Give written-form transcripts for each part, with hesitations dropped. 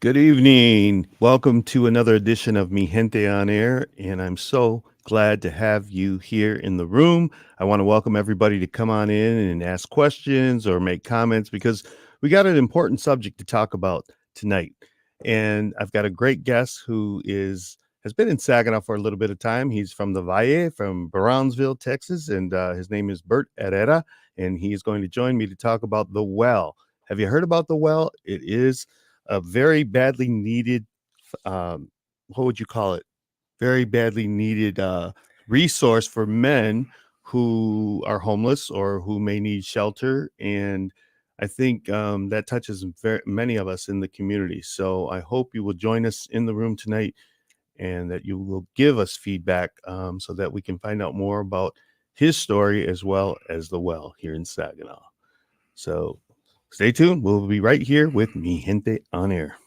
Good evening. Welcome to another edition of Mi Gente on Air, and I'm so glad to have you here in the room. I want to welcome everybody to come on in and ask questions or make comments because we got an important subject to talk about tonight. And I've got a great guest who has been in Saginaw for a little bit of time. He's from the Valle, from Brownsville, Texas, and his name is Bert Herrera, and he is going to join me to talk about the Well. Have you heard about the Well? It is a very badly needed, what would you call it? Very badly needed resource for men who are homeless or who may need shelter. And I think that touches many of us in the community. So I hope you will join us in the room tonight and that you will give us feedback so that we can find out more about his story as well as the Well here in Saginaw. So stay tuned. We'll be right here with Mi Gente on Air.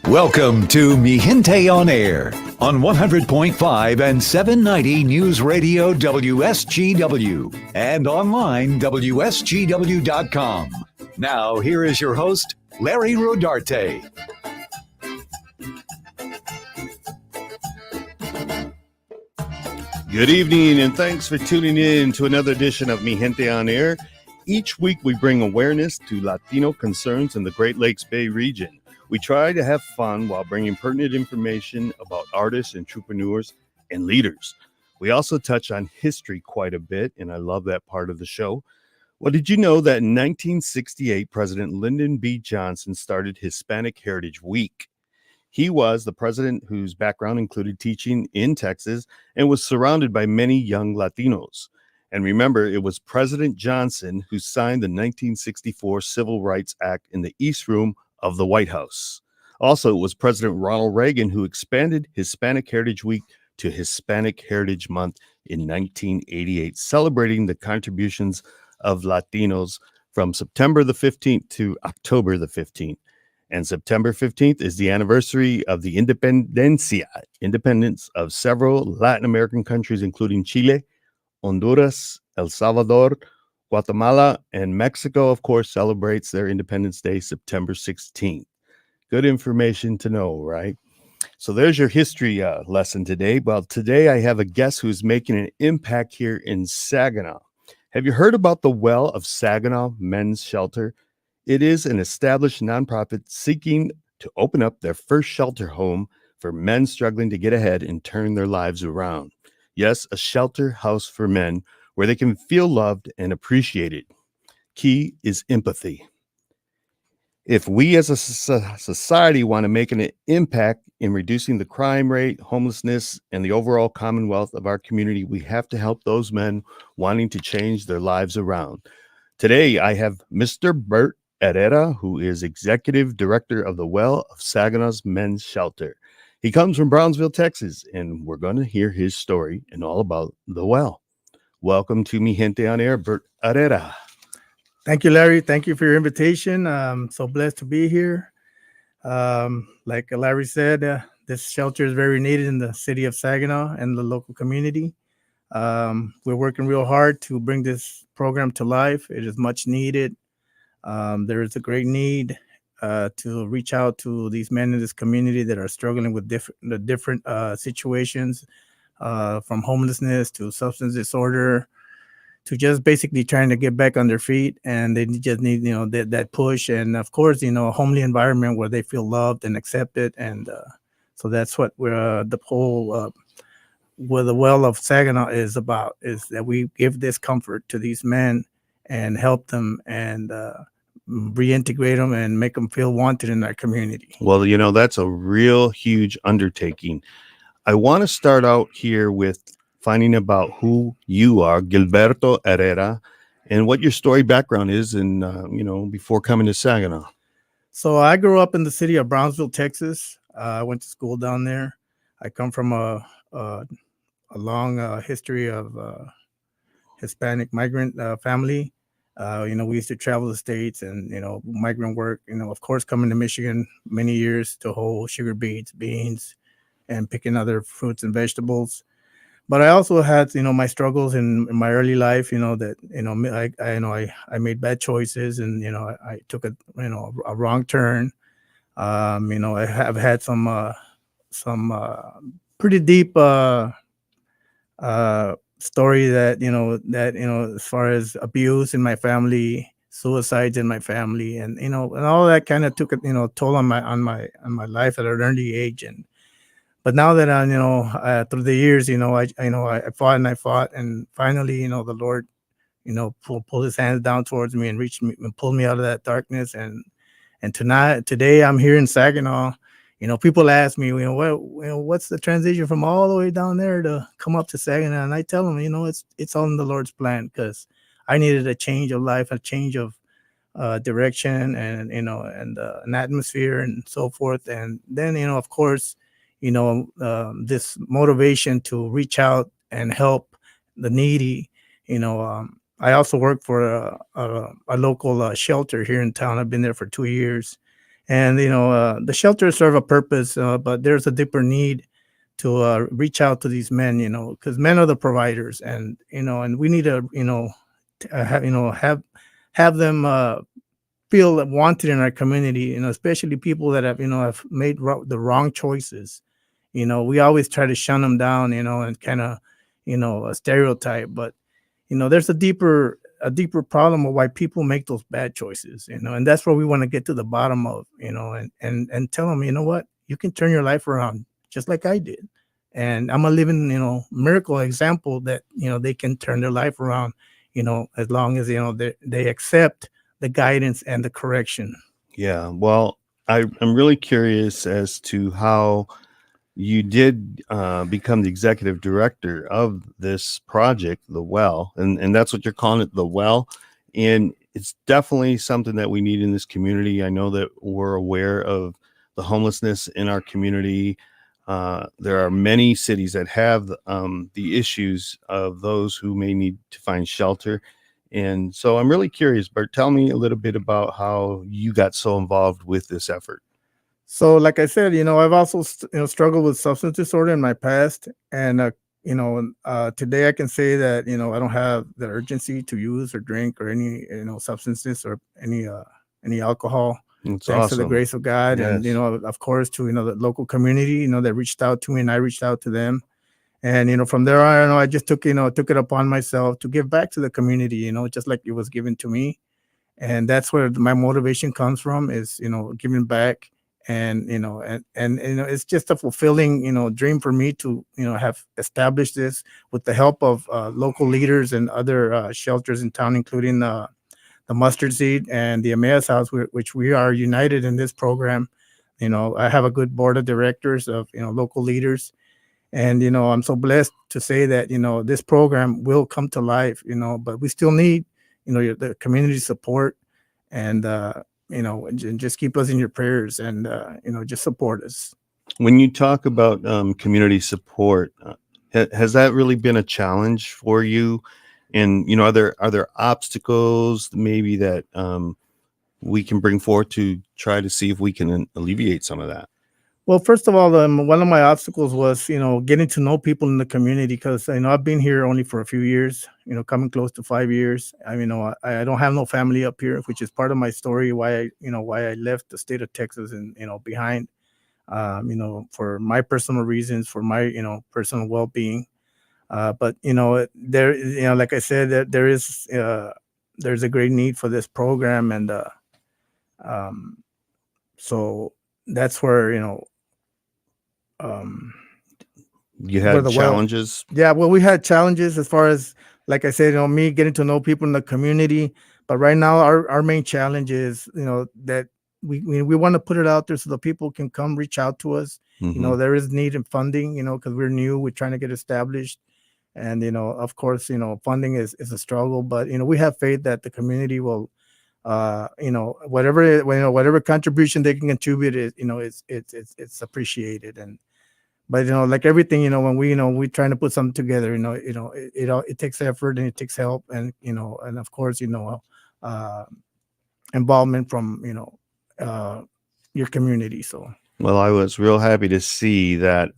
Welcome to Mi Gente on Air on 100.5 and 790 News Radio WSGW and online WSGW.com. Now, here is your host, Larry Rodarte. Good evening, and thanks for tuning in to another edition of Mi Gente on Air. Each week, we bring awareness to Latino concerns in the Great Lakes Bay region. We try to have fun while bringing pertinent information about artists, entrepreneurs, and leaders. We also touch on history quite a bit, and I love that part of the show. Well, did you know that in 1968, President Lyndon B. Johnson started Hispanic Heritage Week? He was the president whose background included teaching in Texas and was surrounded by many young Latinos. And remember, it was President Johnson who signed the 1964 Civil Rights Act in the East Room of the White House. Also, it was President Ronald Reagan who expanded Hispanic Heritage Week to Hispanic Heritage Month in 1988, celebrating the contributions of Latinos from September the 15th to October the 15th. And September 15th is the anniversary of the independence of several Latin American countries, including Chile, Honduras, El Salvador, Guatemala, and Mexico, of course, celebrates their Independence Day September 16th. Good information to know, right? So there's your history lesson today. Well, today I have a guest who's making an impact here in Saginaw. Have you heard about the Well of Saginaw Men's Shelter? It is an established nonprofit seeking to open up their first shelter home for men struggling to get ahead and turn their lives around. Yes, a shelter house for men where they can feel loved and appreciated. Key is empathy. If we as a society want to make an impact in reducing the crime rate, homelessness, and the overall commonwealth of our community, we have to help those men wanting to change their lives around. Today, I have Mr. Bert Herrera, who is Executive Director of the Well of Saginaw's Men's Shelter. He comes from Brownsville, Texas, and we're going to hear his story and all about the Well. Welcome to Mi Gente on Air, Bert Herrera. Thank you, Larry. Thank you for your invitation. I'm so blessed to be here. Like Larry said, this shelter is very needed in the city of Saginaw and the local community. We're working real hard to bring this program to life. It is much needed. There is a great need to reach out to these men in this community that are struggling with different situations, from homelessness to substance disorder, to just basically trying to get back on their feet. And they just need, that push. And of course, a homely environment where they feel loved and accepted. And so that's what we're, the whole, where the Well of Saginaw is about, is that we give this comfort to these men and help them and reintegrate them and make them feel wanted in our community. Well, that's a real huge undertaking. I want to start out here with finding about who you are, Gilberto Herrera, and what your story background is, and before coming to Saginaw. So I grew up in the city of Brownsville, Texas. I went to school down there. I come from a a long history of Hispanic migrant family. We used to travel the states and migrant work. Of course, coming to Michigan many years to hoe sugar beans, and picking other fruits and vegetables. But I also had my struggles in my early life. That I made bad choices, and I took a wrong turn. I have had some pretty deep story that as far as abuse in my family, suicides in my family, and all that kind of took a toll on my life at an early age. And but now that I through the years, I fought and I fought, and finally the Lord pulled his hands down towards me and reached me and pulled me out of that darkness. And today I'm here in Saginaw. People ask me, what's the transition from all the way down there to come up to Saginaw? And I tell them, it's all in the Lord's plan, because I needed a change of life, a change of direction, and an atmosphere and so forth. And then of course, this motivation to reach out and help the needy. I also work for a local shelter here in town. I've been there for 2 years, and the shelters serve a purpose, but there's a deeper need to reach out to these men, because men are the providers, and we need to have them feel wanted in our community, especially people that have made the wrong choices. We always try to shun them down, and kind of a stereotype, but there's a deeper problem of why people make those bad choices, and that's where we want to get to the bottom of, and tell them, what, you can turn your life around just like I did. And I'm a living, miracle example that, they can turn their life around, as long as, they accept the guidance and the correction. Yeah. Well, I'm really curious as to how you did become the executive director of this project, the Well, and that's what you're calling it, the Well. And it's definitely something that we need in this community. I know that we're aware of the homelessness in our community. There are many cities that have the issues of those who may need to find shelter. And so I'm really curious, Bert, tell me a little bit about how you got so involved with this effort. So, like I said, I've also struggled with substance disorder in my past, and today I can say that I don't have the urgency to use or drink or any substances or any alcohol, It's thanks to the awesome. grace of God. And Yes. of course, to the local community, that reached out to me, and I reached out to them. And from there on, I just took it upon myself to give back to the community, just like it was given to me. And that's where my motivation comes from, is giving back. And it's just a fulfilling dream for me to have established this with the help of local leaders and other shelters in town, including the Mustard Seed and the Emmaus House, which we are united in this program. I have a good board of directors of local leaders, and I'm so blessed to say that this program will come to life, but we still need the community support. And and just keep us in your prayers, and just support us. When you talk about community support, has that really been a challenge for you? And are there obstacles maybe that we can bring forth to try to see if we can alleviate some of that? Well, first of all, one of my obstacles was getting to know people in the community, because I've been here only for a few years, coming close to 5 years. I don't have no family up here, which is part of my story, why I left the state of Texas and behind, for my personal reasons, for my personal well-being. But there, like I said, that there's a great need for this program. And um, so that's where um, You where had the well challenges? yeah, well, we had challenges as far as, like I said, me getting to know people in the community. But right now, our main challenge is that we want to put it out there so the people can come reach out to us. Hmm. There is need in funding, because we're new, we're trying to get established. And of course, funding is a struggle, but we have faith that the community will whatever contribution they can contribute is it's appreciated. And But like everything, when we trying to put something together, it takes effort and it takes help, and and of course, uh, involvement from uh, your community. So Well, I was real happy to see that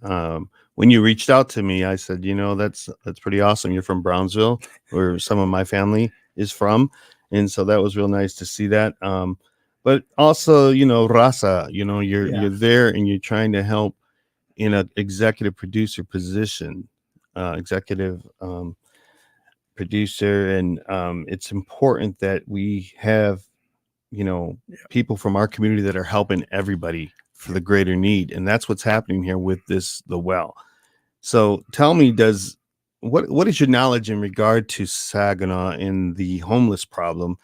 when you reached out to me, I said, that's pretty awesome. You're from Brownsville, where some of my family is from, and so that was real nice to see that. But also, Raza, yeah, you're there and you're trying to help in an executive producer position, executive producer, and it's important that we have yeah, people from our community that are helping everybody for the greater need, and that's what's happening here with the well. So tell me, what is your knowledge in regard to Saginaw and the homeless problem,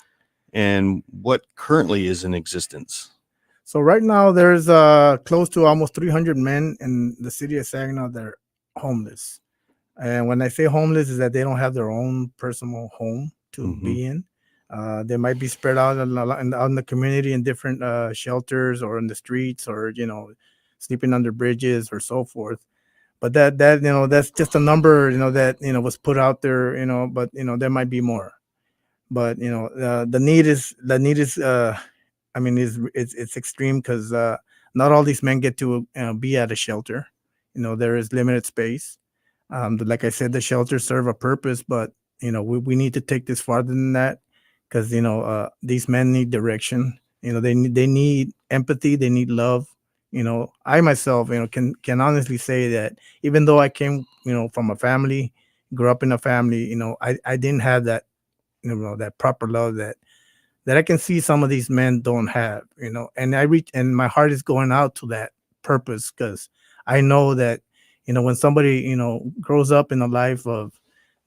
and what currently is in existence? So right now there's close to almost 300 men in the city of Saginaw that are homeless. And when I say homeless, is that they don't have their own personal home to Hmm. be in. They might be spread out out in the community in different shelters or in the streets, or sleeping under bridges or so forth. But that that's just a number that was put out there. But there might be more. But the need is I mean, it's extreme, because not all these men get to be at a shelter. There is limited space. Like I said, the shelters serve a purpose, but we need to take this farther than that, because these men need direction. They need empathy. They need love. I myself, can honestly say that even though I came, from a family, grew up in a family, I didn't have that, that proper love that I can see some of these men don't have, and and my heart is going out to that purpose, because I know that, when somebody, grows up in a life of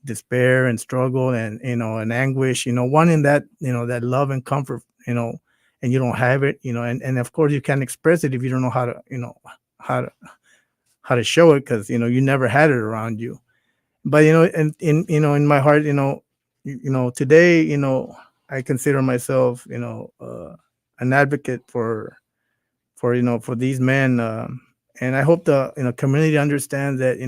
despair and struggle and, and anguish, wanting that, that love and comfort, and you don't have it, and of course you can't express it if you don't know how to, how to, how to show it, because, you never had it around you. But in my heart, today, I consider myself, an advocate for these men, and I hope the community understands that,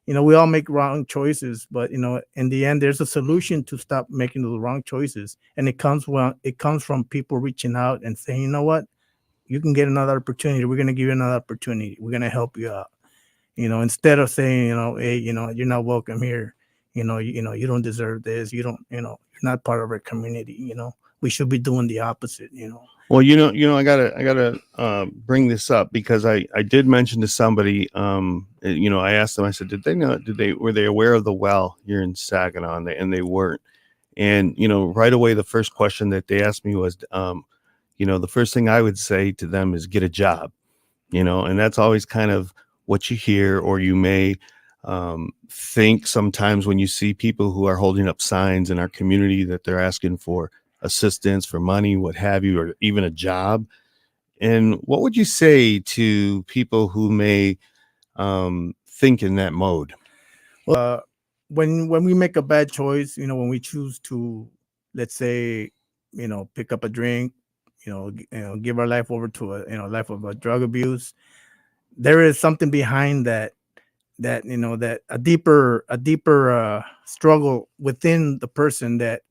we all make wrong choices, but in the end there's a solution to stop making those wrong choices, and it comes from people reaching out and saying, what, you can get another opportunity, we're going to give you another opportunity, we're going to help you out, instead of saying, hey, you're not welcome here, you don't deserve this, you're not part of our community, we should be doing the opposite. Well, I gotta bring this up because I did mention to somebody, I asked them, I said, were they aware of the well here in Saginaw, and they weren't. And right away, the first question that they asked me was, the first thing I would say to them is get a job, and that's always kind of what you hear, or you may think sometimes when you see people who are holding up signs in our community that they're asking for assistance, for money, what have you, or even a job. And what would you say to people who may think in that mode? When we make a bad choice, when we choose to, let's say, pick up a drink, give our life over to a life of a drug abuse, there is something behind that a deeper struggle within the person that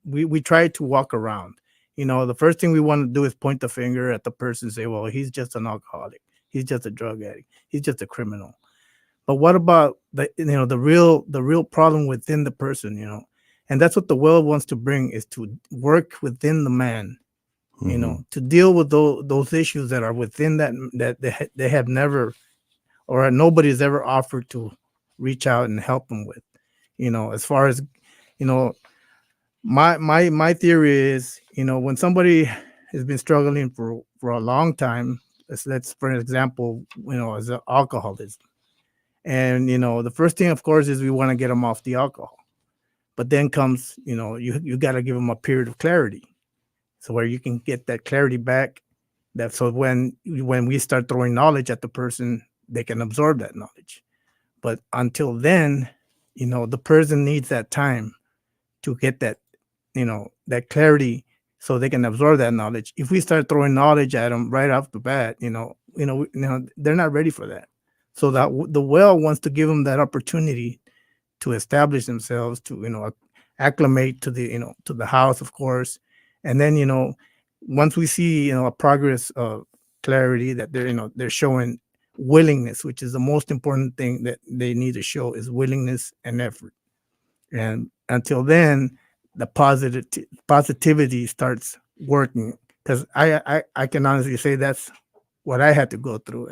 we try to walk around. The first thing we want to do is point the finger at the person and say, well, he's just an alcoholic, he's just a drug addict, he's just a criminal. But what about the real problem within the person, and that's what the world wants to bring, is to work within the man, Mhm. to deal with those issues that are within that they have never, or nobody's ever offered to reach out and help them with. As far as, you know my theory is, when somebody has been struggling for a long time, let's for example, as alcoholism, and the first thing, of course, is we want to get them off the alcohol. But then comes, you got to give them a period of clarity, so where you can get that clarity back, that so when we start throwing knowledge at the person, they can absorb that knowledge. But until then, the person needs that time to get that clarity, so they can absorb that knowledge. If we start throwing knowledge at them right off the bat, they're not ready for that. So that the well wants to give them that opportunity to establish themselves, to acclimate to to the house, of course. And then once we see a progress of clarity, that they're showing willingness, which is the most important thing that they need to show, is willingness and effort. And until then, the positivity starts working, because I can honestly say that's what I had to go through.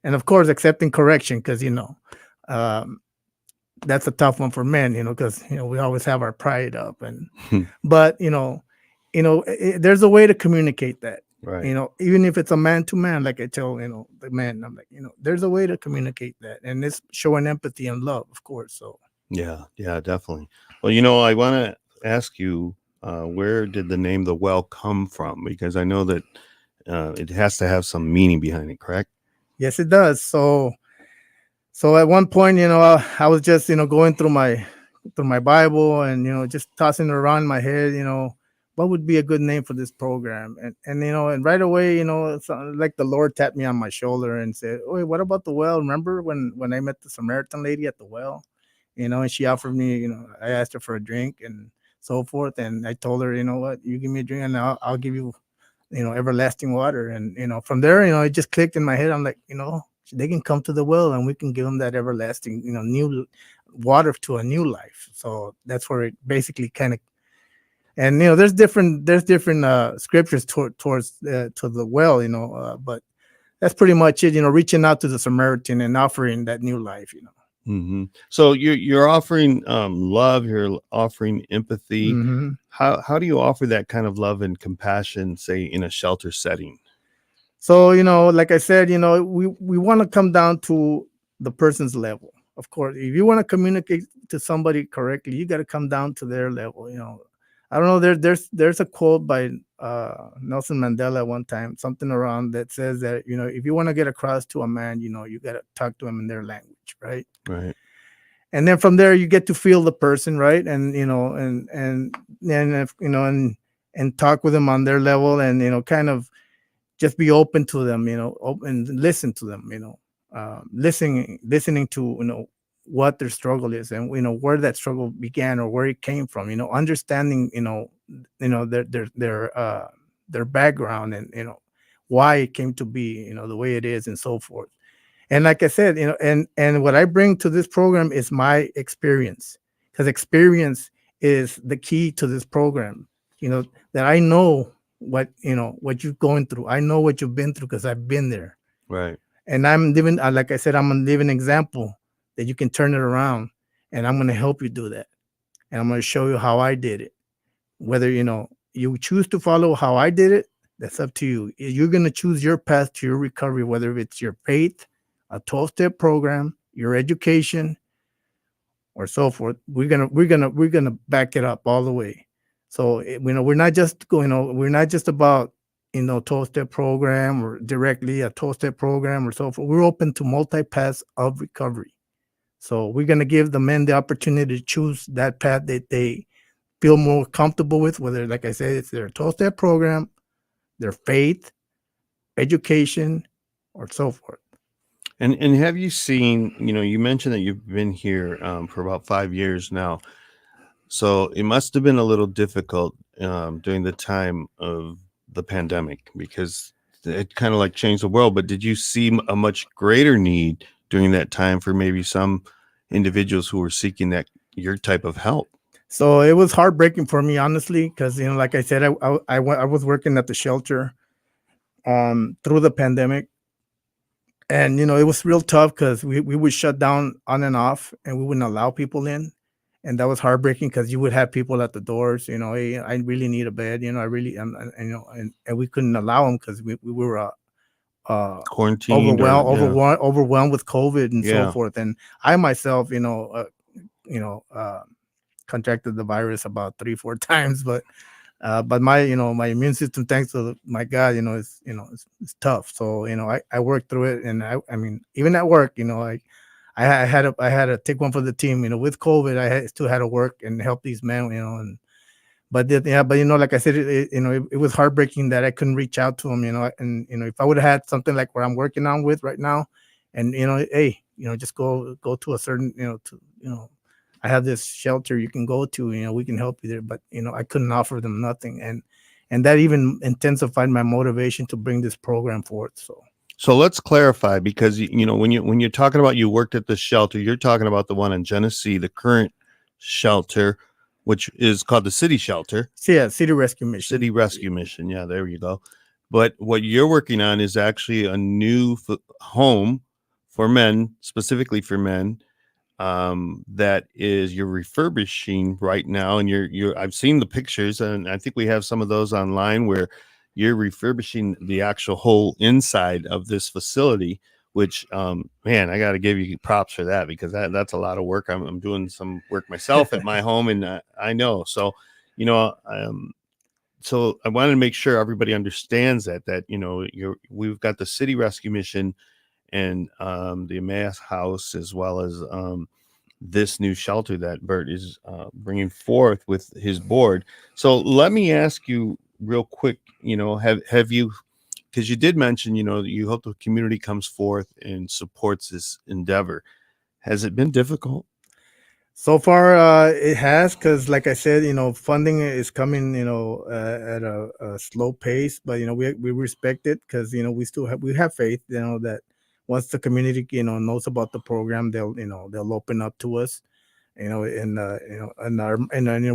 And of course accepting correction, because um, that's a tough one for men, because we always have our pride up. And but there's a way to communicate that. Right. Even if it's a man to man, like I tell the man, I'm like, there's a way to communicate that, and it's showing empathy and love, of course. So Yeah, definitely. Well, I want to ask you, where did the name The Well come from? Because I know that it has to have some meaning behind it, correct? yes, it does. So at one point, I was just going through my Bible, and just tossing it around in my head, what would be a good name for this program. And right away, it's like the Lord tapped me on my shoulder and said, "Oh, what about the well? Remember when I met the Samaritan lady at the well, and she offered me, I asked her for a drink and so forth, and I told her, what, you give me a drink and I'll give you, everlasting water." And from there, it just clicked in my head. I'm like, they can come to the well, and we can give them that everlasting, new water to a new life. So that's where it basically kind of. And there's different scriptures towards to the well, but that's pretty much it. Reaching out to the Samaritan and offering that new life. So you're offering love, you're offering empathy. Mm-hmm. How do you offer that kind of love and compassion, say, in a shelter setting? So, like I said, we want to come down to the person's level. Of course, if you want to communicate to somebody correctly, you got to come down to their level. I don't know. There's a quote by Nelson Mandela one time, something around that says that if you want to get across to a man, you got to talk to him in their language, right? Right. And then from there, you get to feel the person, right? And if, and talk with them on their level, and kind of just be open to them, open, listen to them, listening to what their struggle is, and where that struggle began or where it came from, understanding their background, and why it came to be the way it is, and so forth. And like I said, and what I bring to this program is my experience, because experience is the key to this program. That I know what you're going through. I know what you've been through, because I've been there. Right. And I'm living, like I said, I'm a living example that you can turn it around, and I'm going to help you do that. And I'm going to show you how I did it. Whether you choose to follow how I did it, that's up to you. You're going to choose your path to your recovery, whether it's your faith, a 12-step program, your education, or so forth. We're gonna back it up all the way. So we're not just we're not just about 12-step program or directly a 12-step program or so forth. We're open to multi paths of recovery. So we're gonna give the men the opportunity to choose that path that they feel more comfortable with, whether, like I said, it's their 12-step program, their faith, education, or so forth. And have you seen, you mentioned that you've been here for about 5 years now. So it must have been a little difficult during the time of the pandemic, because it kind of like changed the world. But did you see a much greater need during that time for maybe some individuals who were seeking your type of help? So it was heartbreaking for me, honestly, because like I said, I was working at the shelter through the pandemic. And it was real tough, because we would shut down on and off, and we wouldn't allow people in. And that was heartbreaking, because you would have people at the doors, "Hey, I really need a bed, I really," and we couldn't allow them, because we were Quarantined, overwhelmed with COVID and so Yeah. forth. And I myself, contracted the virus about 3-4 times, but my my immune system, thanks to my God, it's tough. So I worked through it, and I mean, even at work, I had to take one for the team. With COVID, still had to work and help these men. But like I said, it was heartbreaking that I couldn't reach out to them. And if I would have had something like what I'm working on with right now, and hey, just go to a certain, I have this shelter you can go to, we can help you there. But I couldn't offer them nothing, and that even intensified my motivation to bring this program forth. So let's clarify, because when you're talking about you worked at the shelter, you're talking about the one in Genesee, the current shelter, which is called the City Shelter. So yeah, City Rescue Mission. City Rescue Mission. Yeah, there you go. But what you're working on is actually a new home for men, specifically for men, that is you're refurbishing right now. And I've seen the pictures, and I think we have some of those online, where you're refurbishing the actual whole inside of this facility, which, man, I got to give you props for that, because that's a lot of work. I'm doing some work myself at my home, and I know. So, so I wanted to make sure everybody understands that we've got the City Rescue Mission and the Emmaus House, as well as this new shelter that Bert is bringing forth with his board. So let me ask you real quick, have you, because you did mention, you hope the community comes forth and supports this endeavor. Has it been difficult? So far, it has, because like I said, funding is coming, at a slow pace, but we respect it, because we have faith, that once the community knows about the program, they'll open up to us, and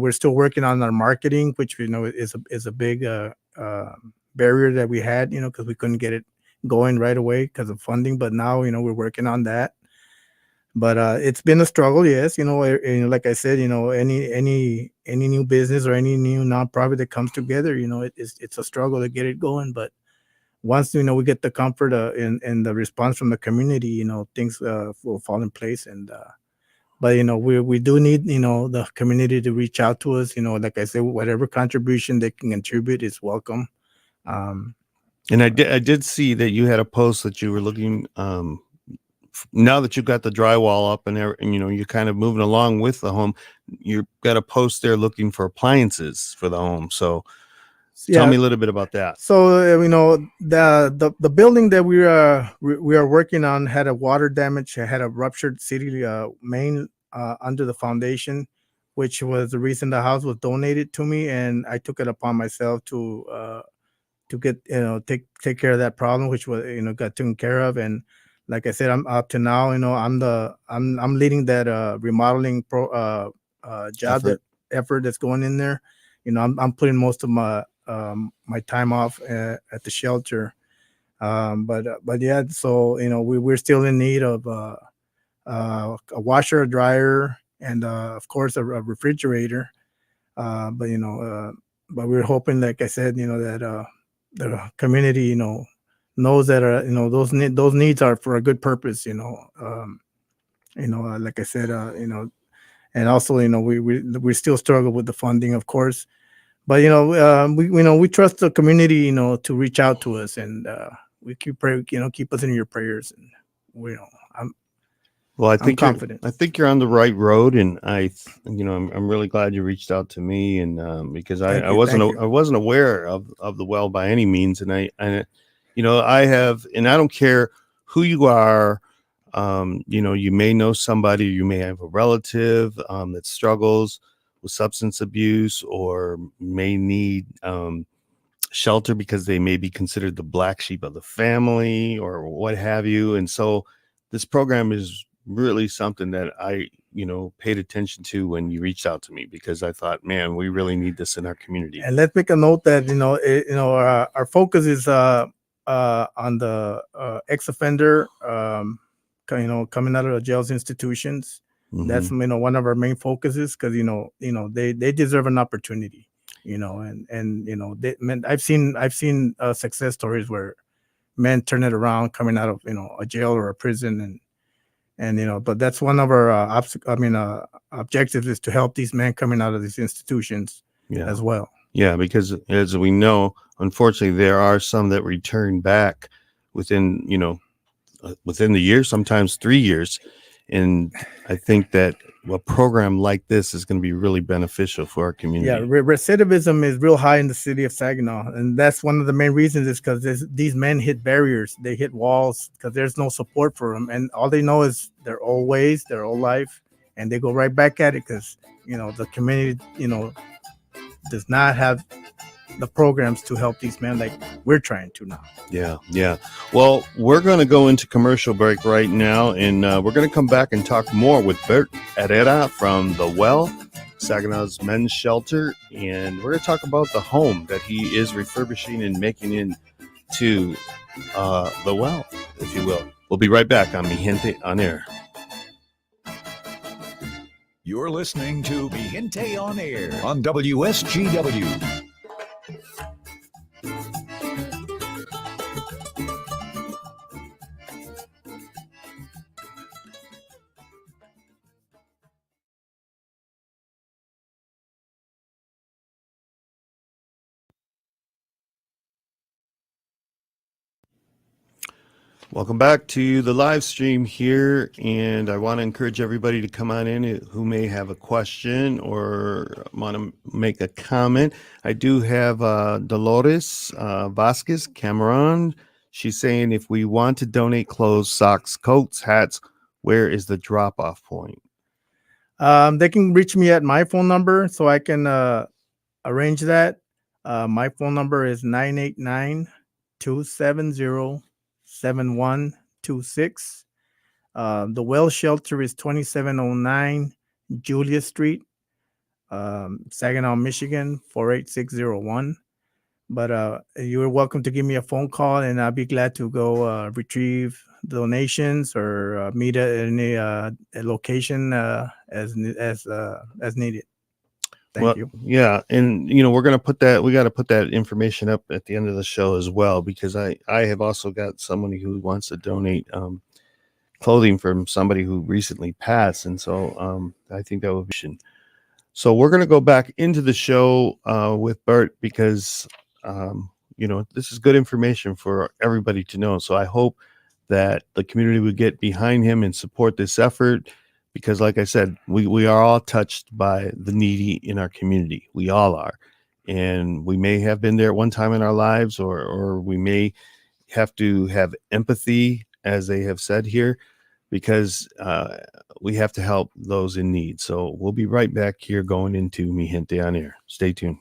we're still working on our marketing, which is a big barrier that we had, because we couldn't get it going right away because of funding, but now we're working on that. But it's been a struggle, yes. Like I said, any new business or any new nonprofit that comes together, it's a struggle to get it going. But once we get the comfort and the response from the community, things will fall in place. And but we do need the community to reach out to us. Like I said, whatever contribution they can contribute is welcome. And I did see that you had a post that you were looking. Now that you've got the drywall up and you're kind of moving along with the home, you've got a post there looking for appliances for the home. So tell me a little bit about that. So the building that we are working on had a water damage, had a ruptured city main under the foundation, which was the reason the house was donated to me, and I took it upon myself to get take care of that problem, which was got taken care of. And like I said, I'm up to now. I'm leading that remodeling job effort that's going in there. I'm putting most of my time off at the shelter. But yeah, so we're still in need of a washer, a dryer, and of course a refrigerator. But we're hoping, like I said, that the community knows that those needs are for a good purpose. Like I said, and also we still struggle with the funding, of course. But we trust the community to reach out to us, and we keep us in your prayers. And I think I'm confident. I think you're on the right road, and I'm really glad you reached out to me, and because I wasn't aware of the well by any means, and I have, and I don't care who you are, you may know somebody, you may have a relative that struggles with substance abuse, or may need shelter because they may be considered the black sheep of the family or what have you. And so this program is really something that I paid attention to when you reached out to me, because I thought, man, we really need this in our community. And let's make a note that our focus is on the ex-offender coming out of the jails institutions. Mm-hmm. That's one of our main focuses, because they deserve an opportunity, and I've seen success stories where men turn it around coming out of a jail or a prison, and but that's one of our objectives, is to help these men coming out of these institutions as well. Yeah, because as we know, unfortunately, there are some that return back within the year, sometimes 3 years. And I think that a program like this is going to be really beneficial for our community. Yeah, recidivism is real high in the city of Saginaw, and that's one of the main reasons is because these men hit barriers, they hit walls because there's no support for them, and all they know is their old ways, their old life, and they go right back at it because the community does not have the programs to help these men like we're trying to now. Yeah. Well, we're going to go into commercial break right now, and we're going to come back and talk more with Bert Herrera from the Well, Saginaw's men's shelter, and we're going to talk about the home that he is refurbishing and making into the Well, if you will. We'll be right back on Mi Gente on Air. You're listening to Mi Gente on Air on WSGW. Welcome back to the live stream here, and I want to encourage everybody to come on in who may have a question or want to make a comment. I do have Dolores Vasquez Cameron. She's saying if we want to donate clothes, socks, coats, hats, where is the drop-off point? They can reach me at my phone number so I can arrange that. My phone number is 989-270-7126. The Well Shelter is 2709 Julia Street, Saginaw, Michigan, 48601. But you're welcome to give me a phone call, and I'll be glad to go retrieve donations or meet at any location as needed. Thank you. Yeah, and we're gonna put that. We got to put that information up at the end of the show as well, because I have also got somebody who wants to donate clothing from somebody who recently passed, and so I think that would be. So we're gonna go back into the show with Bert because this is good information for everybody to know. So I hope that the community would get behind him and support this effort. Because like I said, we are all touched by the needy in our community. We all are. And we may have been there at one time in our lives, or we may have to have empathy, as they have said here, because we have to help those in need. So we'll be right back here going into Mi Gente on Air. Stay tuned.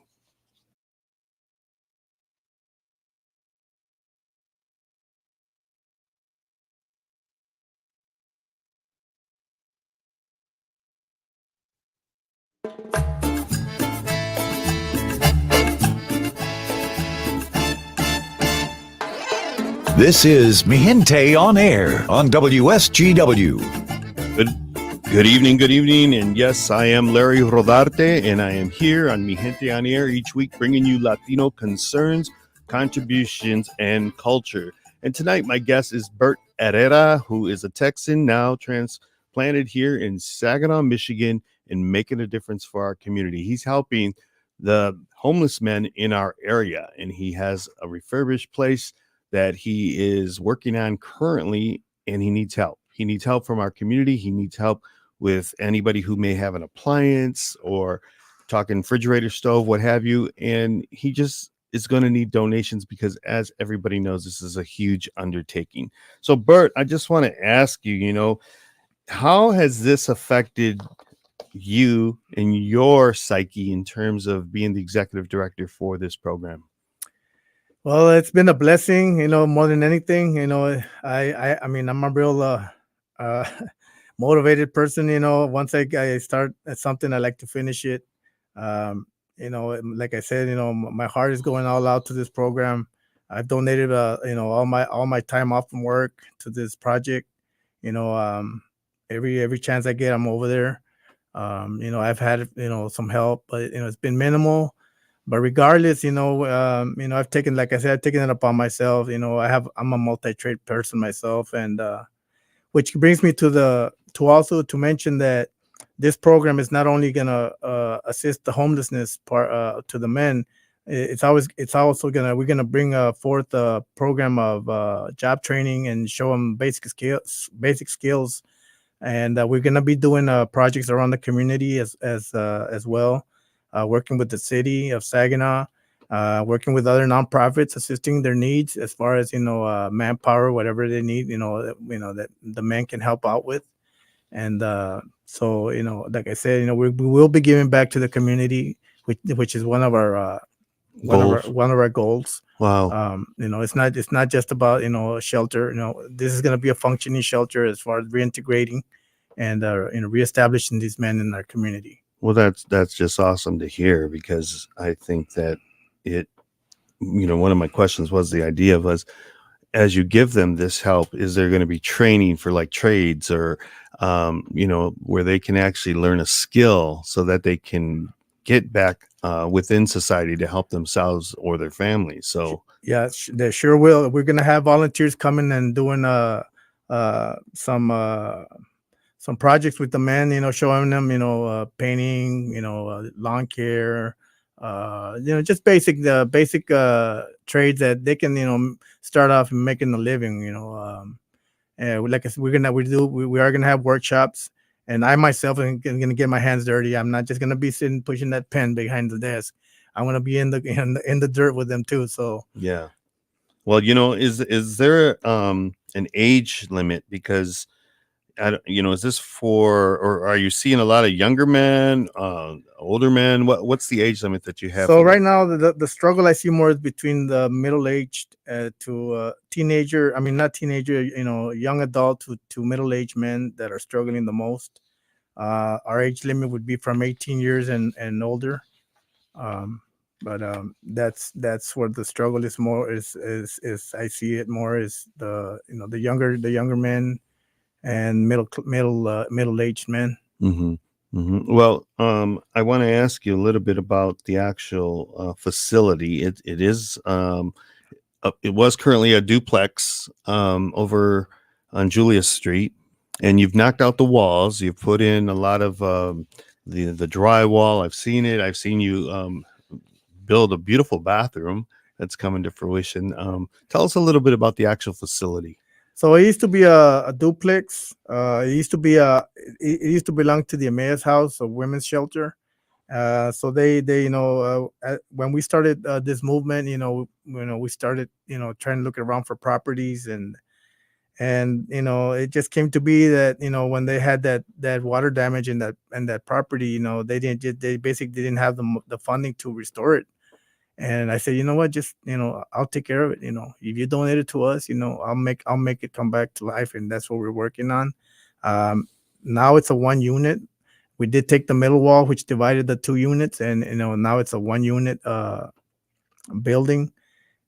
This is Mi Gente on Air on WSGW. Good evening. And yes, I am Larry Rodarte, and I am here on Mi Gente on Air each week bringing you Latino concerns, contributions, and culture. And tonight, my guest is Bert Herrera, who is a Texan now transplanted here in Saginaw, Michigan, and making a difference for our community. He's helping the homeless men in our area, and he has a refurbished place that he is working on currently, and he needs help. He needs help from our community. He needs help with anybody who may have an appliance or talking refrigerator, stove, what have you. And he just is going to need donations because, as everybody knows, this is a huge undertaking. So, Bert, I just want to ask you, how has this affected you and your psyche in terms of being the executive director for this program? Well, it's been a blessing, more than anything. I mean, I'm a real motivated person. Once I start at something, I like to finish it. Like I said, my heart is going all out to this program. I've donated, all my time off from work to this project. Every chance I get, I'm over there. I've had, some help, but it's been minimal. But regardless, I've taken, like I said, I've taken it upon myself. I'm a multi-trade person myself, and which brings me to also to mention that this program is not only gonna assist the homelessness part to the men. It's also we're gonna bring forth a program of job training and show them basic skills and we're gonna be doing projects around the community as well, working with the city of Saginaw, working with other nonprofits, assisting their needs as far as manpower, whatever they need, that the men can help out with. And so, like I said, we will be giving back to the community, which is one of our Goals. one of our goals. Wow. It's not just about a shelter. This is going to be a functioning shelter as far as reintegrating and reestablishing these men in our community. Well, that's just awesome to hear, because I think that it, one of my questions was, the idea was, as you give them this help, is there going to be training for like trades, or where they can actually learn a skill so that they can get back within society to help themselves or their families? So yeah, they sure will. We're gonna have volunteers coming and doing some projects with the men, showing them, painting, lawn care, just the basic trades that they can, start off making a living, and like I said, we are gonna have workshops, and I myself am gonna get my hands dirty. I'm not just gonna be sitting pushing that pen behind the desk. I'm gonna be in the dirt with them too. So yeah. Well, is there an age limit? Because is this or are you seeing a lot of younger men, older men? What's the age limit that you have? So right now, the struggle I see more is between the middle-aged to teenager. I mean, not teenager, young adult to middle-aged men that are struggling the most. Our age limit would be from 18 years and older. But that's where the struggle is more is I see it more is the younger men and middle-aged men. Mm-hmm. Mm-hmm. Well, I want to ask you a little bit about the actual facility. It was currently a duplex over on Julius Street, and you've knocked out the walls. You've put in a lot of the drywall. I've seen it. I've seen you build a beautiful bathroom that's coming to fruition. Tell us a little bit about the actual facility. So it used to be a duplex. It used to belong to the Emmaus House, a women's shelter. So they when we started this movement, we started trying to look around for properties, and it just came to be that when they had that water damage in that property, they basically didn't have the funding to restore it. And I said, you know what, just I'll take care of it. If you donate it to us, I'll make it come back to life, and that's what we're working on. Now it's a one unit. We did take the middle wall, which divided the two units, and now it's a one unit building.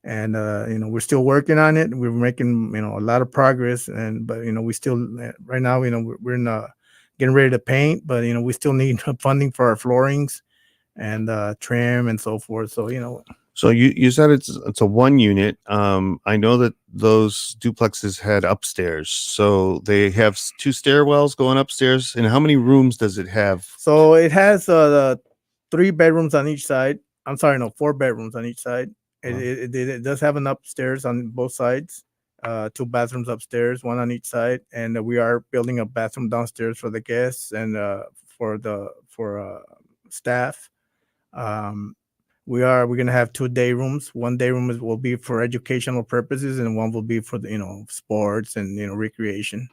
And we're still working on it. We're making a lot of progress, but we still right now we're in getting ready to paint, but we still need funding for our floorings and trim and so forth. So So you said it's a one unit. I know that those duplexes had upstairs, so they have two stairwells going upstairs. And how many rooms does it have? So it has 3 bedrooms on each side. I'm sorry, no, 4 bedrooms on each side. It does have an upstairs on both sides, 2 bathrooms upstairs, 1 on each side, and we are building a bathroom downstairs for the guests and for staff. We're gonna have 2 day rooms. 1 day room will be for educational purposes, and 1 will be for the sports and recreation.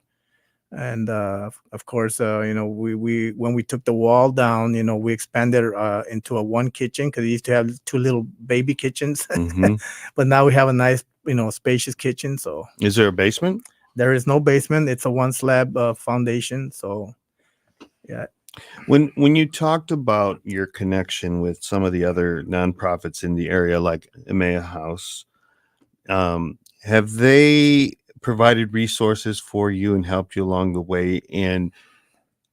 And of course, we when we took the wall down, we expanded into a 1 kitchen, because we used to have 2 little baby kitchens. Mm-hmm. But now we have a nice spacious kitchen. So is there a basement? There is no basement. It's a 1 slab foundation. So yeah. When you talked about your connection with some of the other nonprofits in the area, like Emmaus House, have they provided resources for you and helped you along the way? And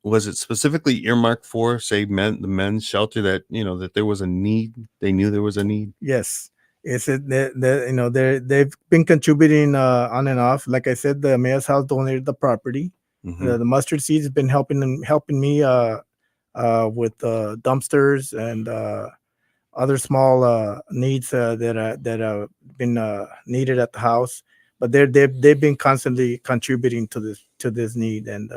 was it specifically earmarked for, say, the men's shelter, that that there was a need? They knew there was a need. Yes. They've been contributing on and off. Like I said, the Emmaus House donated the property. Mm-hmm. The mustard seeds have been helping me with dumpsters and other small needs that have been needed at the house. But they've been constantly contributing to this need, and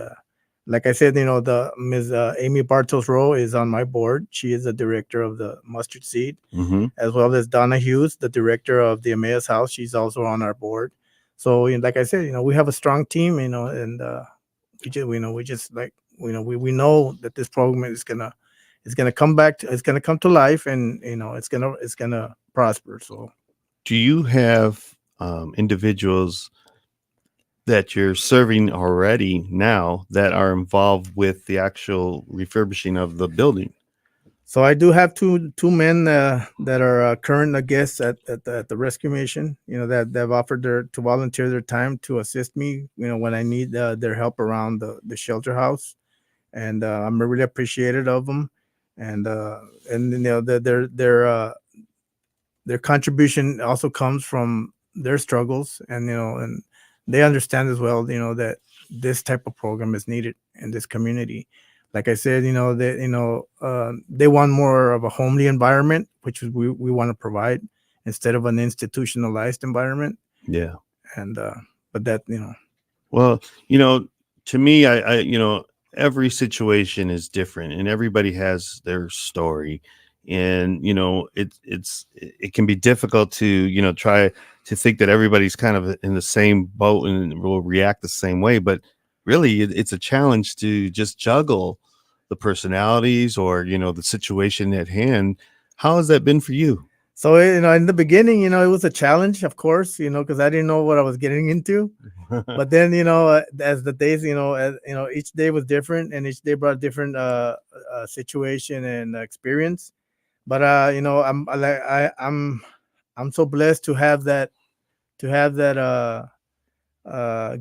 like I said, the Ms. Amy Bartos Rowe is on my board. She is the director of the Mustard Seed, Mm-hmm. as well as Donna Hughes, the director of the Emmaus House. She's also on our board. So, like I said, we have a strong team, and we just like, we know that this program is gonna come back. It's gonna come to life, and it's gonna prosper. So, Do you have individuals that you're serving already now that are involved with the actual refurbishing of the building? So I do have two men that are current guests at the rescue mission. That they've offered to volunteer their time to assist me. When I need their help around the shelter house, and I'm really appreciative of them. And their contribution also comes from their struggles, and they understand as well. That this type of program is needed in this community. Like I said, they want more of a homely environment, which is we want to provide, instead of an institutionalized environment. Yeah. And but that Well, to me, every situation is different and everybody has their story. And, it can be difficult to, try to think that everybody's kind of in the same boat and will react the same way. But really, it's a challenge to just juggle the personalities or, the situation at hand. How has that been for you? So in the beginning, it was a challenge, of course, because I didn't know what I was getting into. But then, as the days, each day was different, and each day brought different situation and experience. But I'm so blessed to have that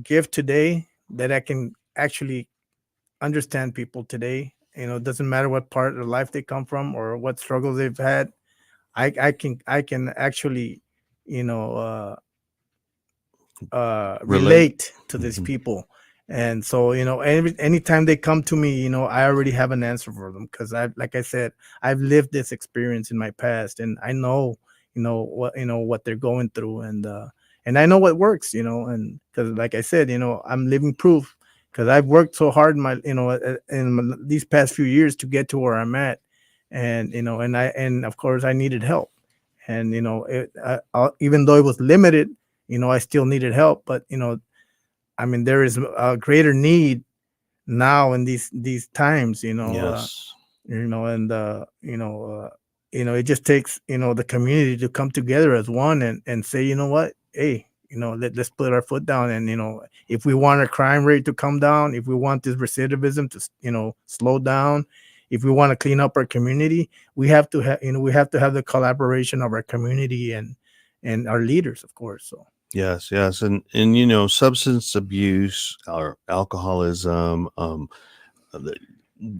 gift today, that I can actually understand people today. It doesn't matter what part of life they come from or what struggles they've had. I can actually, you know, Relate. relate to these Mhm. people. And so, anytime they come to me, I already have an answer for them, because like I said, I've lived this experience in my past, and I know, what they're going through, and I know what works, and because, like I said, I'm living proof, because I've worked so hard these past few years to get to where I'm at. And, and of course I needed help. And, even though it was limited, I still needed help. But, I mean, there is a greater need now in these times, Yes. and it just takes, the community to come together as one, and say, what, hey, let's put our foot down. And, if we want our crime rate to come down, if we want this recidivism to, slow down, if we want to clean up our community, we have to have the collaboration of our community and our leaders, of course. So. Yes, yes, and substance abuse or alcoholism, the-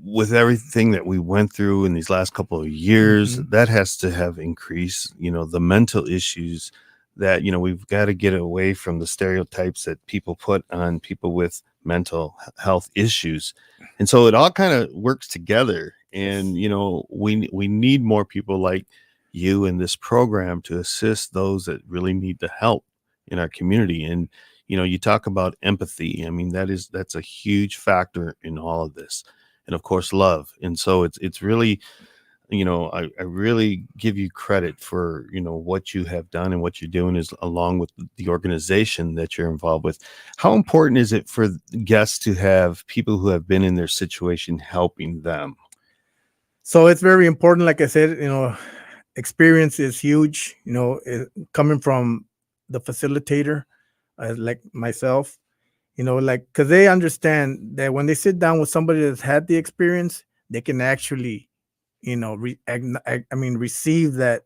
with everything that we went through in these last couple of years, Mhm. that has to have increased. The mental issues that we've got to get away from the stereotypes that people put on people with mental health issues, and so it all kind of works together. And we need more people like you in this program to assist those that really need the help in our community. And you talk about empathy. I mean, that's a huge factor in all of this. And of course love. And so it's really, I really give you credit for what you have done and what you're doing, is along with the organization that you're involved with. How important is it for guests to have people who have been in their situation helping them? So it's very important. Like I said, experience is huge. Coming from the facilitator, like myself, like, because they understand that when they sit down with somebody that's had the experience, they can actually, receive that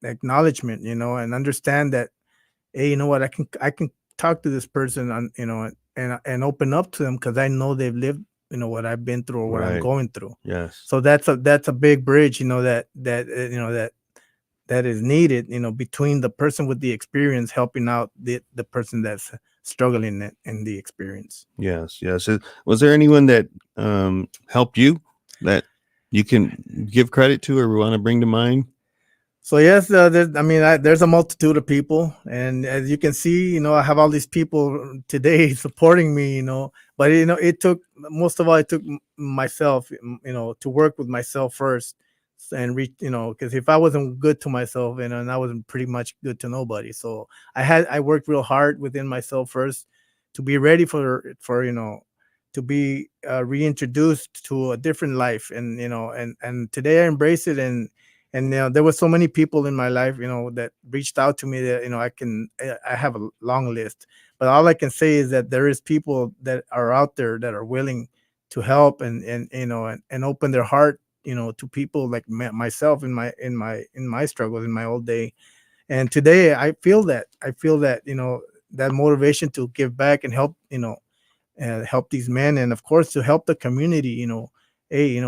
acknowledgement, and understand that, hey, you know what, I can talk to this person on, and open up to them, because I know they've lived, what I've been through or what I'm Right. going through. Yes. So that's a big bridge, that is needed, between the person with the experience helping out the person that's struggling in the experience. Yes. Yes. Was there anyone that helped you that you can give credit to or want to bring to mind? So yes, there's a multitude of people, and as you can see, I have all these people today supporting me, But it took most of all, it took myself, to work with myself first, and reach, because if I wasn't good to myself, and I wasn't pretty much good to nobody, so I worked real hard within myself first to be ready for to be reintroduced to a different life, and today I embrace it, and there were so many people in my life, that reached out to me that I have a long list, but all I can say is that there is people that are out there that are willing to help, and open their heart, to people like myself in my struggles in my old day. And today I feel that that motivation to give back and help, help these men, and of course to help the community, hey,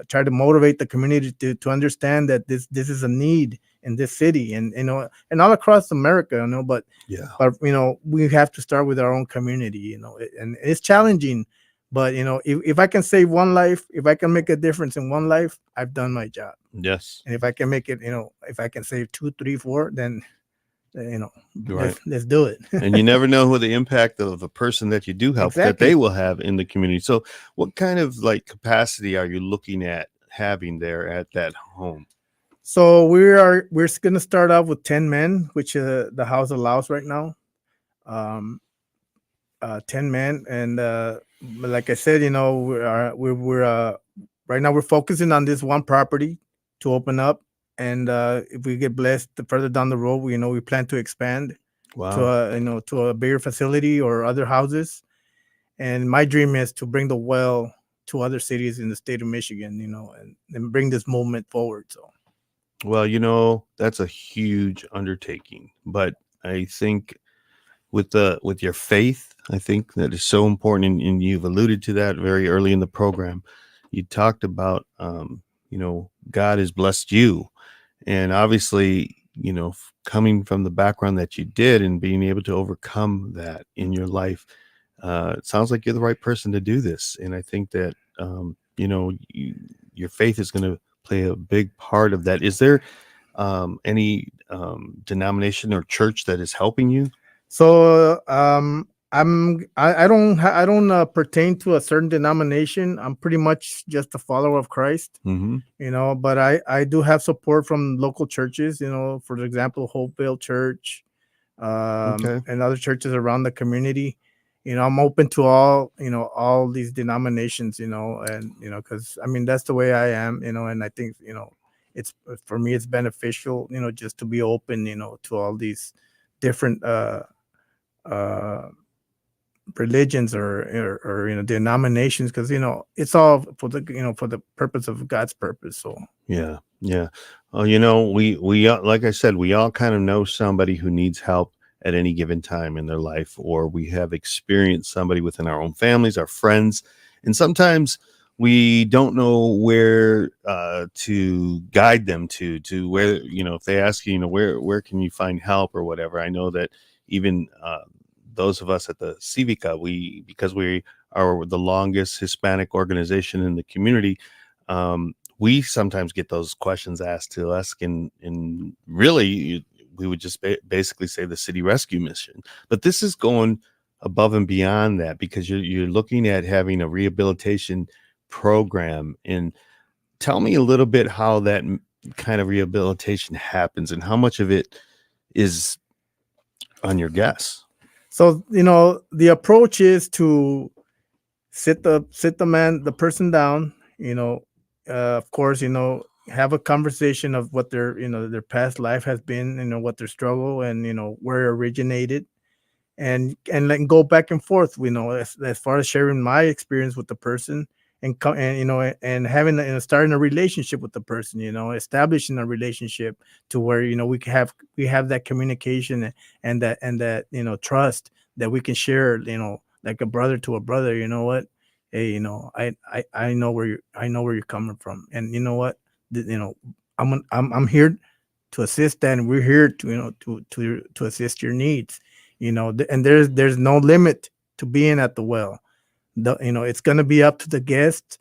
try to motivate the community to understand that this is a need in this city, and all across America, but Yeah. we have to start with our own community, and it's challenging, but if I can save one life, if I can make a difference in one life, I've done my job. Yes. And if I can make it, if I can save two, three, four, then you know Right. let's do it. And you never know who the impact of the person that you do help that Exactly. they will have in the community. So what kind of like capacity are you looking at having there at that home? So we're going to start off with 10 men, which the house allows right now. Um, 10 men, and like I said, we're right now we're focusing on this one property to open up, and if we get blessed further down the road, we plan to expand to Wow. a bigger facility or other houses. And my dream is to bring the well to other cities in the state of Michigan, and bring this movement forward. So. Well, that's a huge undertaking, but I think with your faith, I think that is so important, and you've alluded to that very early in the program. You talked about, God has blessed you, and obviously, coming from the background that you did and being able to overcome that in your life, it sounds like you're the right person to do this. And I think that, your faith is going to play a big part of that. Is there any denomination or church that is helping you? So I don't pertain to a certain denomination. I'm pretty much just a follower of Christ, Mm-hmm. but I do have support from local churches, for example, Hopeville Church, Okay. and other churches around the community. I'm open to all these denominations, and because that's the way I am, and I think it's for me it's beneficial, just to be open, to all these different uh religions, or denominations, because it's all for the purpose of God's purpose. So. Yeah. Yeah. Well, we like I said, we all kind of know somebody who needs help at any given time in their life, or we have experienced somebody within our own families, our friends, and sometimes we don't know where to guide them to where, if they ask you, where can you find help or whatever. I know that even those of us at the Civica, because we are the longest Hispanic organization in the community, we sometimes get those questions asked to us, and really we would just basically say the city rescue mission. But this is going above and beyond that, because you're looking at having a rehabilitation program. And tell me a little bit how that kind of rehabilitation happens and how much of it is on your guests. So the approach is to the person down, of course, have a conversation of what their past life has been, what their struggle, and where it originated, and then go back and forth, as far as sharing my experience with the person, and having starting a relationship with the person, establishing a relationship to where we have that communication, and that trust, that we can share, like a brother to a brother. What, hey, I know where you're coming from, and you know what, I'm here to assist that, and we're here to to assist your needs, and there's no limit to being at the well. It's going to be up to the guest,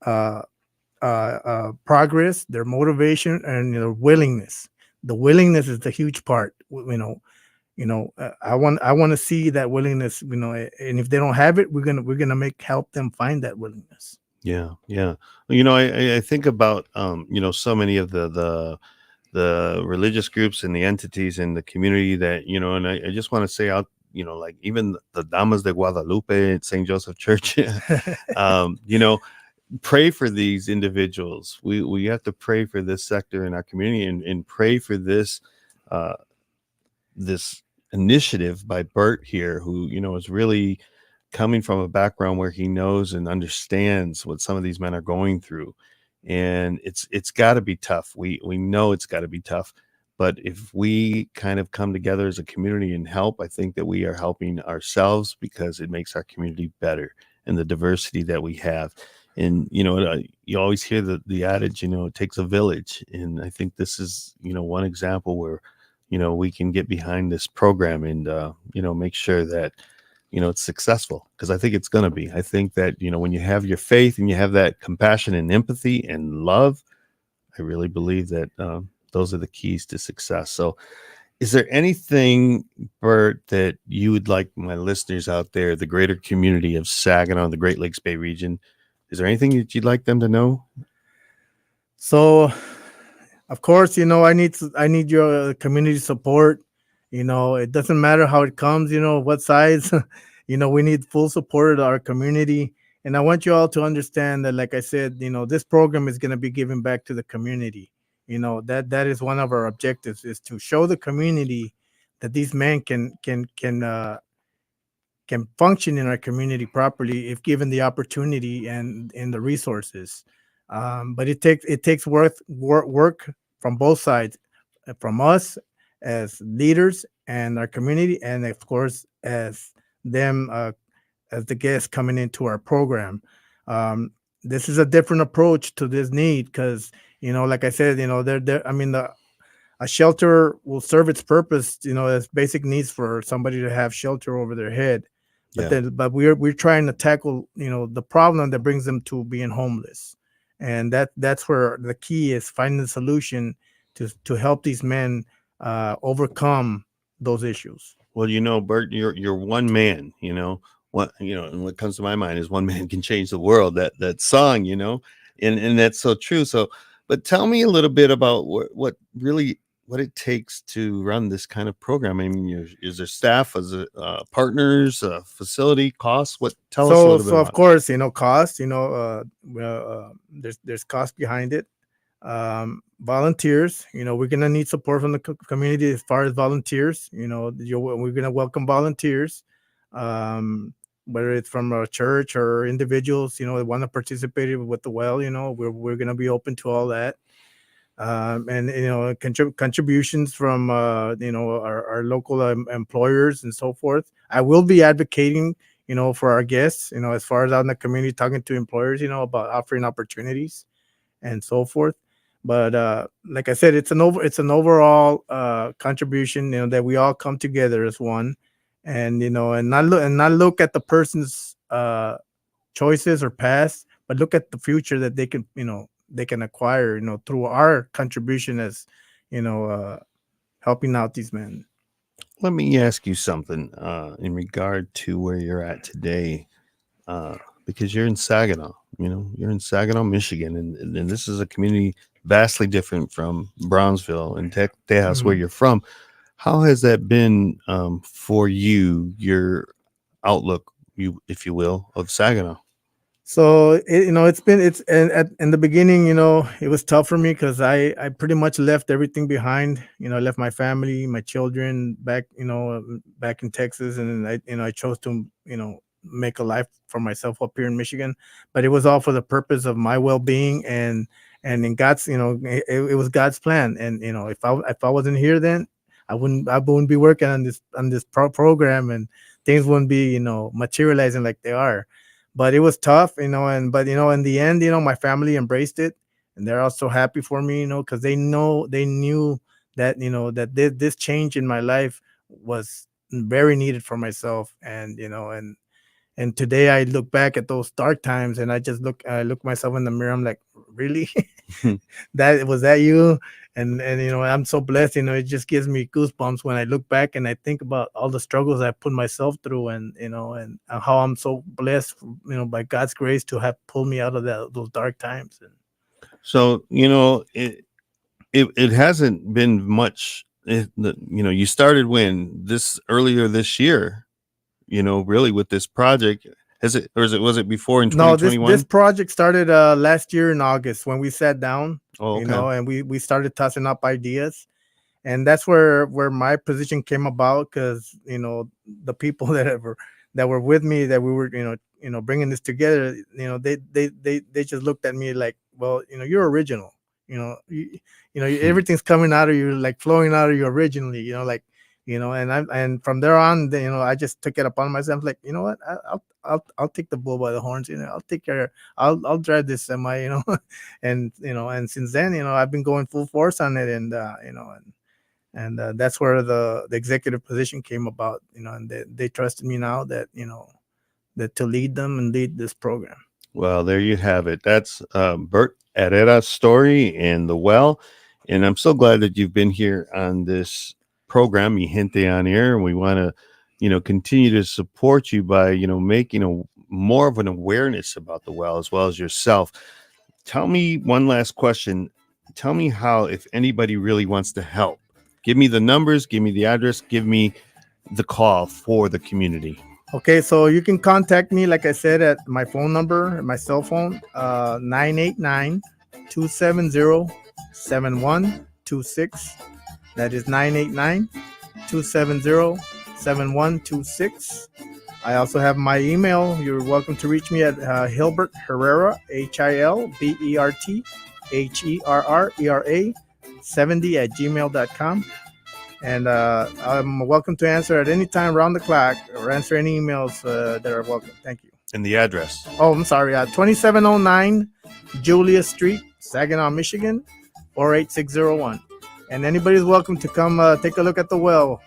uh progress, their motivation, and their willingness. The willingness is the huge part. I want to see that willingness. And if they don't have it, we're gonna make help them find that willingness. Yeah, yeah. I think about so many of the religious groups and the entities in the community that and I just want to say out, like even the Damas de Guadalupe at St. Joseph Church, um, you know, pray for these individuals. We have to pray for this sector in our community, and pray for uh, this initiative by Bert here, who is really coming from a background where he knows and understands what some of these men are going through. And it's got to be tough. We know it's got to be tough, but if we kind of come together as a community and help, I think that we are helping ourselves, because it makes our community better, and the diversity that we have. And you always hear the adage, it takes a village, and I think this is one example where we can get behind this program and make sure that it's successful, because I think it's going to be. I think that when you have your faith and you have that compassion and empathy and love, I really believe that those are the keys to success. So is there anything, Bert, that you would like my listeners out there, the greater community of Saginaw, the Great Lakes Bay region, is there anything that you'd like them to know? So, of course, I need your community support. It doesn't matter how it comes, what size. We need full support of our community. And I want you all to understand that, like I said, this program is going to be given back to the community. That is one of our objectives, is to show the community that these men can function in our community properly if given the opportunity and the resources. But it takes work from both sides, from us as leaders and our community, and of course as them as the guests coming into our program. This is a different approach to this need, because like I said, they're I mean, a shelter will serve its purpose, as basic needs for somebody to have shelter over their head. Yeah. But we're trying to tackle, the problem that brings them to being homeless. And that's where the key is, finding the solution to help these men overcome those issues. Well, Bert, you're one man. And what comes to my mind is one man can change the world. That song, and that's so true. So, but tell me a little bit about what it takes to run this kind of program. I mean, is there staff, is it partners, facility, costs? Tell us a So little bit so of about it. course, cost. There's cost behind it. Volunteers. We're gonna need support from the community as far as volunteers. We're gonna welcome volunteers, whether it's from our church or individuals, that want to participate with the well. We're gonna be open to all that. And contributions from our local employers and so forth. I will be advocating, for our guests, as far as out in the community, talking to employers, about offering opportunities and so forth. But like I said, it's an overall contribution, that we all come together as one, and not look at the person's choices or past, but look at the future that they can acquire, through our contribution as, helping out these men. Let me ask you something in regard to where you're at today, because you're in Saginaw. You're in Saginaw, Michigan, and this is a community vastly different from Brownsville and Tejas, where Mhm. you're from. How has that been for you? Your outlook, if you will, of Saginaw? So it's in the beginning, it was tough for me because I pretty much left everything behind. I left my family, my children back, back in Texas, and I chose to make a life for myself up here in Michigan. But it was all for the purpose of my well being, and in God's, it was God's plan. And if I wasn't here then, I wouldn't be working on this program, and things wouldn't be materializing like they are. But it was tough, but in the end, my family embraced it, and they're also happy for me, because they knew that this change in my life was very needed for myself, and And today I look back at those dark times, and I look myself in the mirror. I'm like, really? That you? And I'm so blessed. It just gives me goosebumps when I look back and I think about all the struggles I put myself through, and how I'm so blessed, by God's grace to have pulled me out of those dark times. And So, it hasn't been much. You started earlier this year, really with this project. Was it before in no, this 2021? project started last year in August when we sat down, Oh, okay. and we started tossing up ideas. And that's where my position came about, because the people that were with me, that we were bringing this together, they just looked at me like, well, you're original, everything's coming out of you, like flowing out of you originally, like, and from there on, I just took it upon myself, like, you know what, I'll take the bull by the horns, I'll take care, I'll drive this semi, and since then, I've been going full force on it, and that's where the executive position came about, and they trusted me now that that to lead them and lead this program. Well, there you have it. That's Bert Herrera's story and the well. And I'm so glad that you've been here on this program, Mi Gente on Air. And we want to, continue to support you by, making more of an awareness about the well as yourself. Tell me one last question. Tell me how, if anybody really wants to help, give me the numbers, give me the address, give me the call for the community. Okay, so you can contact me, like I said, at my phone number, my cell phone, 989-270-7126. That is 989-270-7126. I also have my email. You're welcome to reach me at Hilbert Herrera, HILBERT HERRERA 70 @gmail.com. And I'm welcome to answer at any time around the clock, or answer any emails that are welcome. Thank you. And the address. Oh, I'm sorry. 2709 Julia Street, Saginaw, Michigan, 48601. And anybody's welcome to come take a look at the well.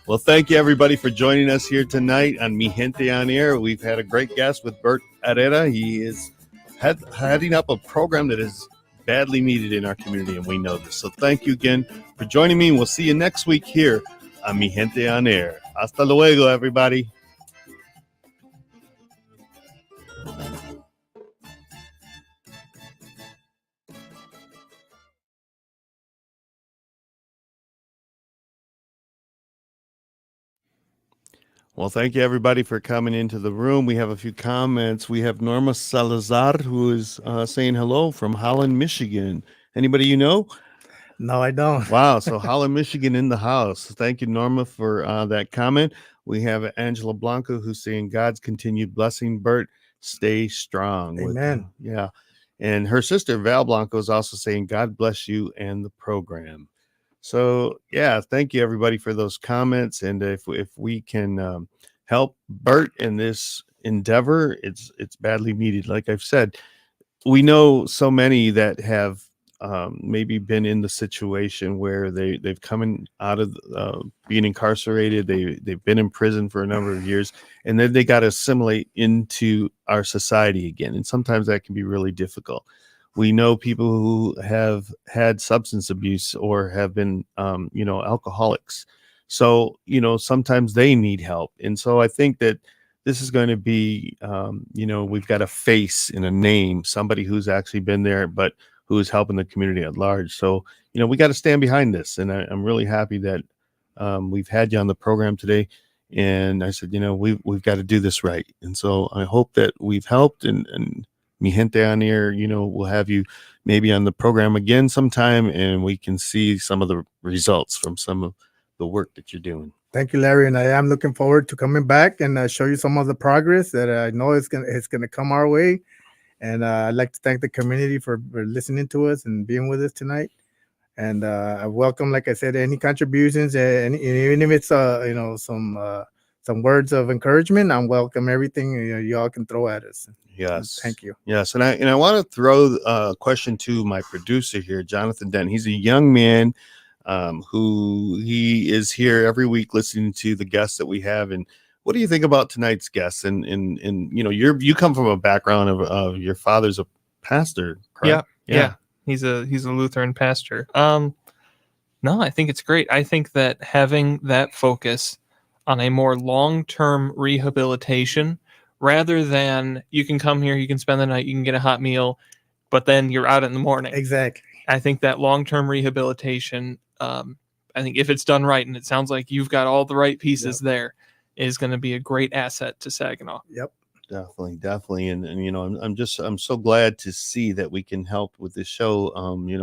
Well, thank you, everybody, for joining us here tonight on Mi Gente on Air. We've had a great guest with Bert Herrera. He is heading up a program that is badly needed in our community, and we know this. So thank you again for joining me, and we'll see you next week here on Mi Gente on Air. Hasta luego, everybody. Well, thank you, everybody, for coming into the room. We have a few comments. We have Norma Salazar, who is saying hello from Holland, Michigan. Anybody you know? No, I don't. Wow. So Holland, Michigan in the house. Thank you, Norma, for that comment. We have Angela Blanco, who's saying God's continued blessing. Bert, stay strong. Amen. Yeah. And her sister, Val Blanco, is also saying God bless you and the program. So, yeah, thank you, everybody, for those comments. And if we can help Bert in this endeavor, it's badly needed. Like I've said, we know so many that have maybe been in the situation where they've come out of being incarcerated. They've been in prison for a number of years, and then they got to assimilate into our society again. And sometimes that can be really difficult. We know people who have had substance abuse or have been, alcoholics. So, sometimes they need help. And so I think that this is going to be, we've got a face and a name, somebody who's actually been there, but who is helping the community at large. So, we got to stand behind this. And I'm really happy that we've had you on the program today. And I said, we've got to do this right. And so I hope that we've helped, and Mi Gente on Air, we'll have you maybe on the program again sometime, and we can see some of the results from some of the work that you're doing. Thank you, Larry, and I am looking forward to coming back and show you some of the progress that I know it's gonna come our way. And I'd like to thank the community for listening to us and being with us tonight. And I welcome, like I said, any contributions, and even if it's some words of encouragement, I welcome everything y'all can throw at us. Yes. Thank you. Yes. And I want to throw a question to my producer here, Jonathan Dent. He's a young man who he is here every week listening to the guests that we have. And What do you think about tonight's guests? And you come from a background of your father's a pastor, correct? Yeah. He's a Lutheran pastor. No, I think it's great. I think that having that focus on a more long-term rehabilitation rather than you can come here, you can spend the night, you can get a hot meal, but then you're out in the morning. Exactly. I think that long-term rehabilitation, I think if it's done right, and it sounds like you've got all the right pieces there, is going to be a great asset to Saginaw. Yep. Definitely. And I'm so glad to see that we can help with this show.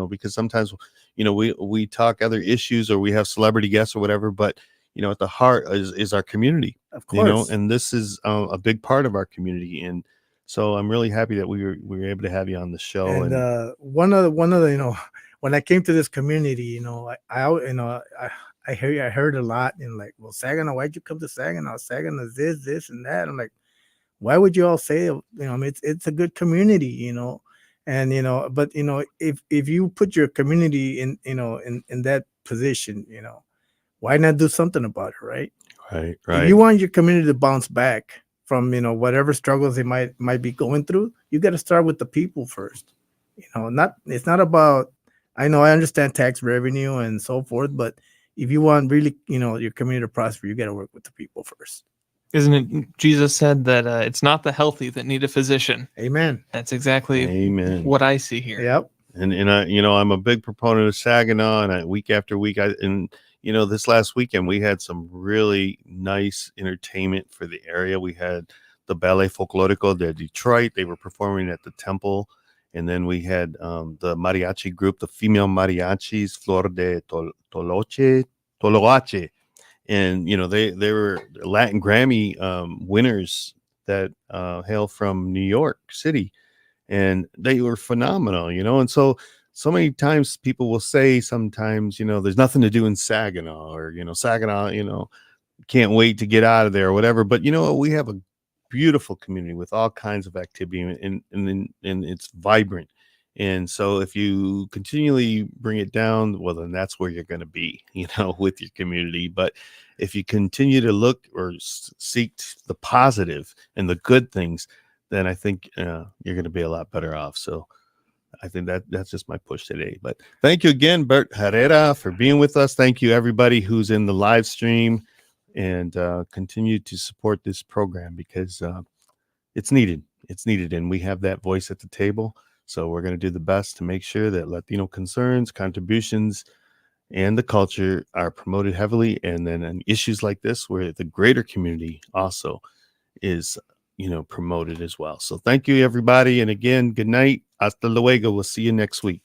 Because sometimes, we talk other issues or we have celebrity guests or whatever, but at the heart is our community, Of course. and this is a big part of our community. And so I'm really happy that we were able to have you on the show. And one of the when I came to this community, I heard a lot like, well, Saginaw, why'd you come to Saginaw? Saginaw is this and that. I'm like, why would you all say, it's a good community, and but if you put your community in that position, why not do something about it, right? Right. If you want your community to bounce back from whatever struggles they might be going through, you got to start with the people first. It's not about, I understand tax revenue and so forth, but if you want really your community to prosper, you got to work with the people first. Isn't it? Jesus said that it's not the healthy that need a physician. Amen. That's exactly what I see here. Yep. And I'm a big proponent of Saginaw, and week after week, this last weekend we had some really nice entertainment for the area. We had the Ballet Folklorico de Detroit. They were performing at the temple, and then we had the mariachi group, the female mariachis, Flor de Toloache. And they were Latin Grammy winners that hail from New York City, and they were phenomenal. And so many times people will say sometimes there's nothing to do in Saginaw, or Saginaw can't wait to get out of there or whatever. But we have a beautiful community with all kinds of activity, and it's vibrant. And so if you continually bring it down, well, then that's where you're going to be, with your community. But if you continue to look or seek the positive and the good things, then I think you're going to be a lot better off. So I think that's just my push today. But thank you again, Bert Herrera, for being with us. Thank you, everybody who's in the live stream, and continue to support this program because it's needed. It's needed. And we have that voice at the table. So we're going to do the best to make sure that Latino concerns, contributions, and the culture are promoted heavily. And then on issues like this, where the greater community also is, promoted as well. So thank you, everybody. And again, good night. Hasta luego. We'll see you next week.